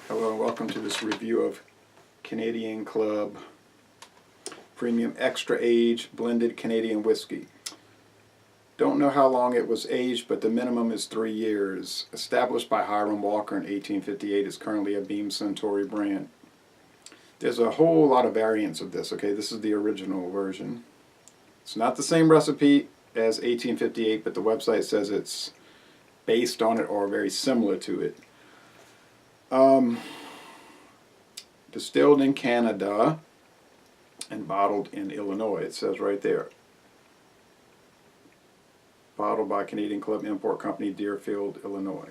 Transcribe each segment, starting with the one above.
Hello and welcome to this review of Canadian Club Premium Extra Age Blended Canadian Whiskey. Don't know how long it was aged, but the minimum is 3 years. Established by Hiram Walker in 1858, it's currently a Beam-Suntory brand. There's a whole lot of variants of this, okay? This is the original version. It's not the same recipe as 1858, but the website says it's based on it or very similar to it. Distilled in Canada and bottled in Illinois, it says right there. Bottled by Canadian Club Import Company, Deerfield, Illinois.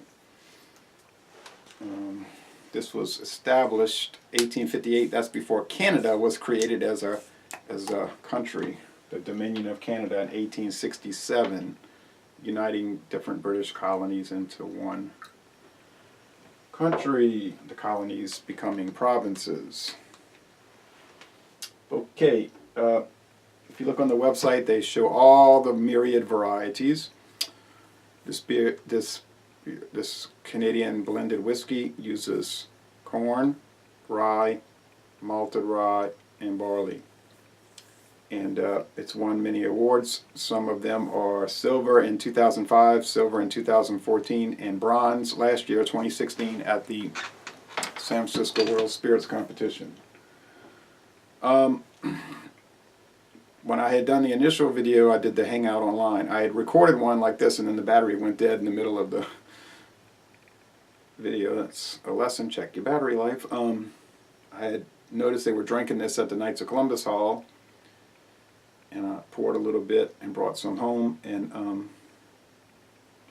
This was established 1858. That's before Canada was created as a country, the Dominion of Canada, in 1867, uniting different British colonies into one country, the colonies becoming provinces. Okay, if you look on the website, they show all the myriad varieties. This Canadian blended whiskey uses corn, rye, malted rye, and barley. And it's won many awards. Some of them are silver in 2005, silver in 2014, and bronze last year, 2016, at the San Francisco World Spirits Competition. When I had done the initial video, I did the Hangout online. I had recorded one like this, and then the battery went dead in the middle of the video. That's a lesson. Check your battery life. I had noticed they were drinking this at the Knights of Columbus Hall, and I poured a little bit and brought some home, and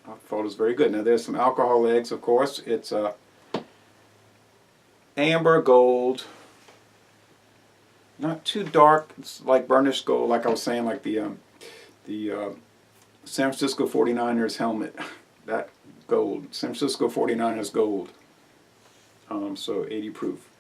I thought it was very good. Now there's some alcohol eggs, of course. It's amber gold, not too dark. It's like burnished gold, like I was saying, like the San Francisco 49ers helmet, that gold, San Francisco 49ers gold. So 80 proof.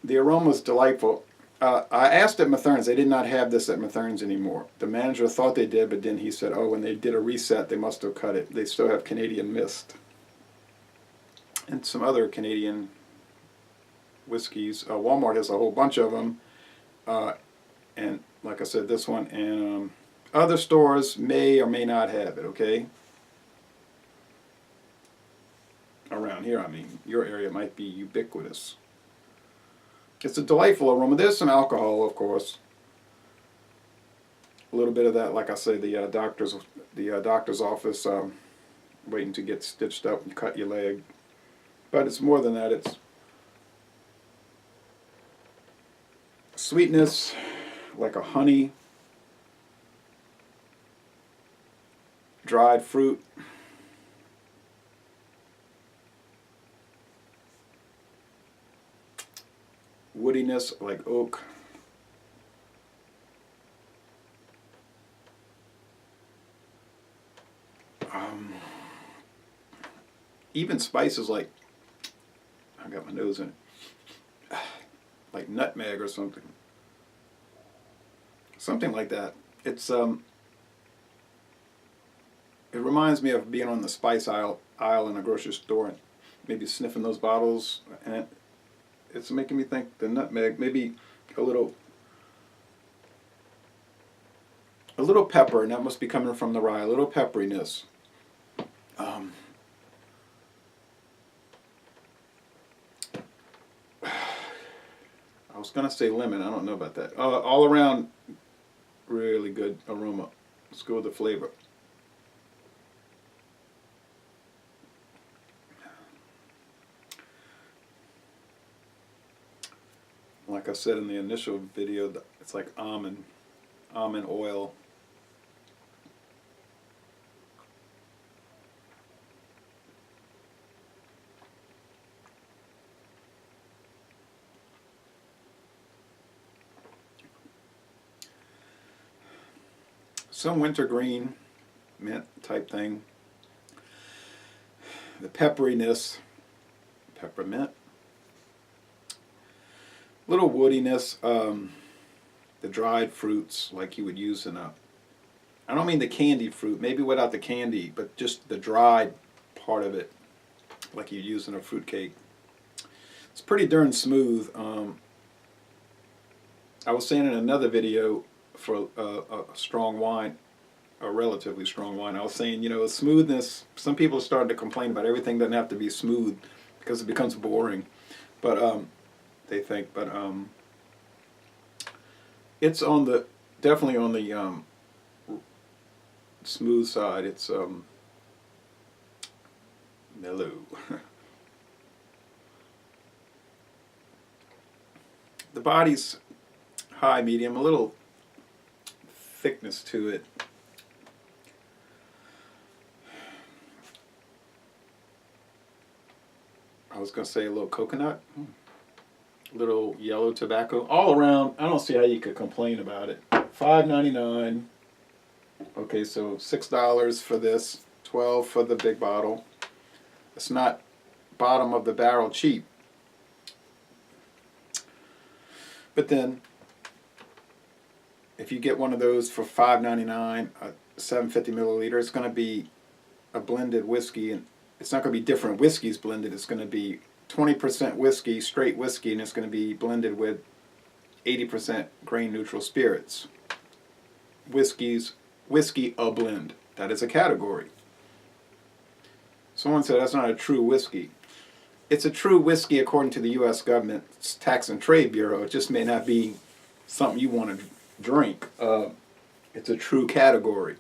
The aroma is delightful. I asked at Mathern's. They did not have this at Mathern's anymore. The manager thought they did, but then he said, oh, when they did a reset, they must have cut it. They still have Canadian Mist and some other Canadian whiskeys. Walmart has a whole bunch of them. And like I said, this one. And other stores may or may not have it, okay? Around here, I mean, your area might be ubiquitous. It's a delightful aroma. There's some alcohol, of course. A little bit of that, like I say, the doctor's office, waiting to get stitched up and cut your leg. But it's more than that. It's sweetness, like a honey, dried fruit. Woodiness like oak. Even spices like, I got my nose in it, like nutmeg or something. Something like that. It's it reminds me of being on the spice aisle in a grocery store and maybe sniffing those bottles, and it's making me think the nutmeg, maybe a little pepper, and that must be coming from the rye, a little pepperiness. I was going to say lemon, I don't know about that. All around, really good aroma. Let's go with the flavor. Like I said in the initial video, it's like almond oil. Some wintergreen, mint type thing. The pepperiness, peppermint. Little woodiness, the dried fruits like you would use in a, I don't mean the candied fruit, maybe without the candy, but just the dried part of it, like you use in a fruit cake. It's pretty darn smooth. I was saying in another video for a strong wine, a relatively strong wine, I was saying, you know, smoothness, some people are starting to complain about everything doesn't have to be smooth because it becomes boring. But they think, but it's on the, definitely on the smooth side. It's mellow. The body's high, medium, a little thickness to it. I was going to say a little coconut, a little yellow tobacco. All around, I don't see how you could complain about it. $5.99. Okay, so $6 for this, $12 for the big bottle. It's not bottom of the barrel cheap. But then, if you get one of those for $5.99, 750 milliliter, it's going to be a blended whiskey, and it's not going to be different whiskeys blended. It's going to be 20% whiskey, straight whiskey, and it's going to be blended with 80% grain neutral spirits. Whiskey a blend. That is a category. Someone said that's not a true whiskey. It's a true whiskey according to the U.S. government's Tax and Trade Bureau. It just may not be something you want to drink. It's a true category.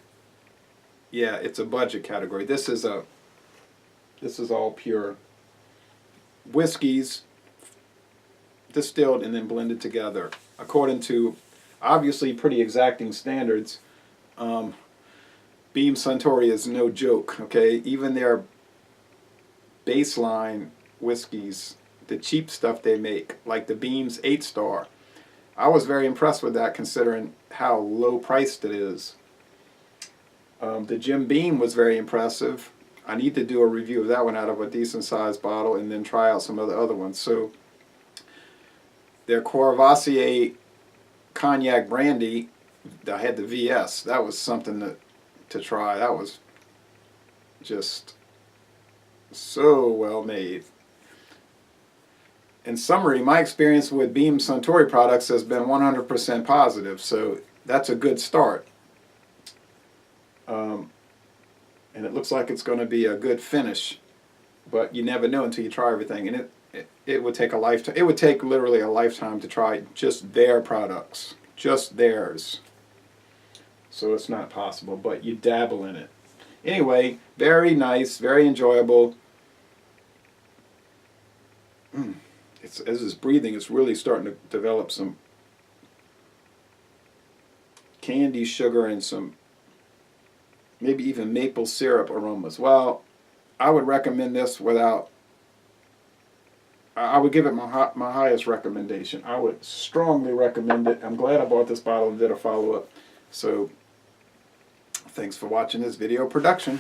Yeah, it's a budget category. This is all pure whiskeys distilled and then blended together according to obviously pretty exacting standards. Beam-Suntory is no joke, okay? Even their baseline whiskeys, the cheap stuff they make, like the Beam's 8-star, I was very impressed with that considering how low priced it is. The Jim Beam was very impressive. I need to do a review of that one out of a decent sized bottle and then try out some of the other ones. So their Courvoisier cognac brandy, I had the VS. That was something to try. That was just so well made. In summary, my experience with Beam-Suntory products has been 100% positive, so that's a good start. And it looks like it's going to be a good finish, but you never know until you try everything. And it would take a lifetime. It would take literally a lifetime to try just their products, just theirs. So it's not possible, but you dabble in it. Anyway, very nice, very enjoyable. As it's breathing, it's really starting to develop some candy sugar and some maybe even maple syrup aromas. Well, I would recommend this without, I would give it my highest recommendation. I would strongly recommend it. I'm glad I bought this bottle and did a follow-up. So, thanks for watching this video production.